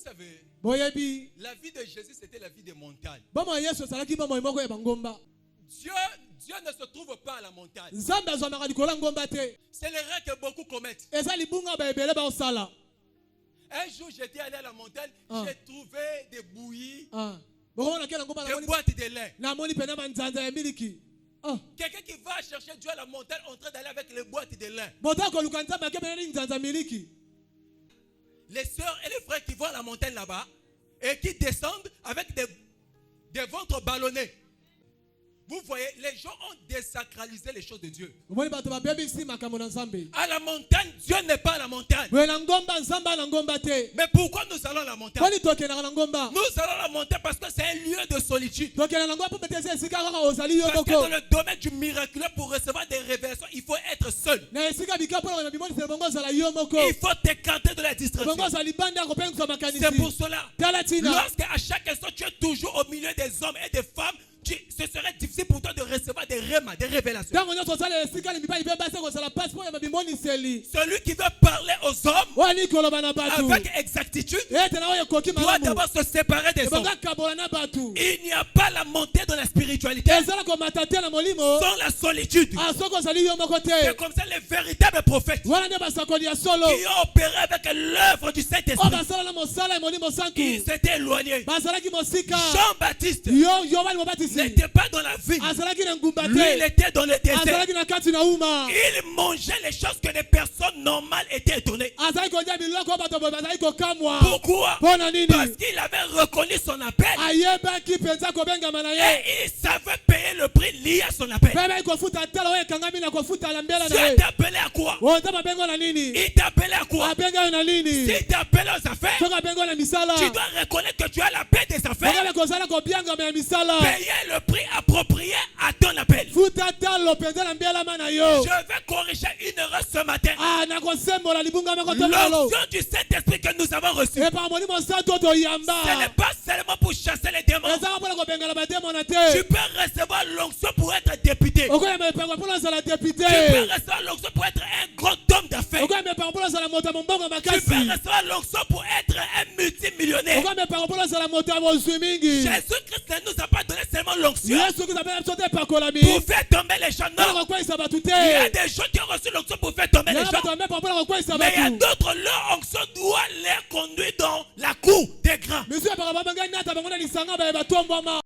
savez, boyebi la vie de Jésus, c'était la vie des montagnes. bomo Yesu salaki bomo imoko ya bangomba Dieu ne se trouve pas à la montagne. nzambe azwamaka likolo ngomba te C'est l'erreur que beaucoup commettent. eza libunga ba ebele ba osala Un jour, j'étais allé à la montagne, j'ai trouvé des bouillies, bokomona ke na ngomba des boîtes de lin. na moni pena manzanza ya miliki Quelqu'un qui va chercher Dieu à la montagne en train d'aller avec les boîtes de lin. bota koluka nzambe ke pena nzanza miliki Les sœurs et les frères qui vont à la montagne là-bas et qui descendent avec des ventres ballonnés. Vous voyez, les gens ont désacralisé les choses de Dieu. omoni bato babebi si makambo na nzambe À la montagne, Dieu n'est pas à la montagne. boye na ngomba nzambe na ngomba te Mais pourquoi nous allons à la montagne? kwani tokendaka na ngomba Nous allons à la montagne parce que c'est un lieu de solitude. tokenda na ngomba po pete eza esika kaka ozali yo Parce que moko dans le domaine du miraculeux, pour recevoir des révélations, il faut être seul. na esika bikapo na bimonisele bongo ozala yo moko Il faut t'écarter de la distraction. bongo ozala libanda ya kopengisa makanisi C'est pour cela, tala tina lorsque à chaque instant tu es toujours au milieu des hommes et des femmes, ce serait difficile pour toi de recevoir des rémas, des révélations. ntango nyonso ozala esika limibali mpe basi kozala pasi mpo ya bimoniseli Celui qui veut parler aux hommes wani koloba na bato avec exactitude ete na oyo ekoki doit malamu d'abord se séparer des hommes. ebanga kabola na bato Il n'y a pas la montée dans la spiritualité ezala komata te na molimo sans la solitude. soki ozali yo moko C'est te comme ça les véritables prophètes wana nde basakoli ya solo qui ont opéré avec l'œuvre du oyo Saint-Esprit, basala na mosala ya molimo santu ils s'étaient éloignés. bazalaki mosika Jean-Baptiste yohani mobatisi n'était pas dans la ville. azalaki na ngumba Lui, il te était dans le désert. azalaki na kati na uma Il mangeait les choses que les personnes normales étaient étonnées. azalaki kolia biloko oyo bato boye bazalaki kokamwa Pourquoi? mpo na nini Parce qu'il avait reconnu son appel ayebaki mpenza kobengama na ye et il savait payer le prix lié à son appel. mpe bai kofuta tala oyo ekangami na kofuta na mbela na Dieu ye t'a appelé à quoi? oza babengo na nini Il t'a appelé à quoi? abenga yo na nini S'il t'a appelé aux affaires, soki abengo na misala tu dois reconnaître que tu as la paix des affaires. okobe kozala kobiangama ya misala Payer le prix approprié à ton appel. futa talo mpenza na mbelama na yo Je vais corriger une erreur ce matin. nakosembola libunga moko to lelo L'onction du Saint-Esprit que nous avons reçu, epa molimo santo toyamba ce n'est pas seulement pour chasser les démons. ezaka mpona kobengana bademona Tu te peux recevoir l'onction pour être député. okoyamba epango mpona ozala depute Tu peux recevoir l'onction pour être un grand homme d'affaires. okoyamba epango mpona ozala moto ya mombongo Tu makasi peux recevoir l'onction pour être un multimillionnaire. okoyamba epango mpona ozala moto ya bozwi mingi Jésus-Christ ne nous a pas donné seulement l'onction yesu kristo apena biso te epakolami pour faire tomber les gens. mpona Non. kokweyisa bato te Il y a des gens qui ont reçu l'onction pour faire tomber les yana gens. bato bamepa mpona kokweyisa Mais il y a bato d'autres, leur onction doit les conduire dans la cour des grands. misu epaka babanga nata bango na lisanga baye batombwama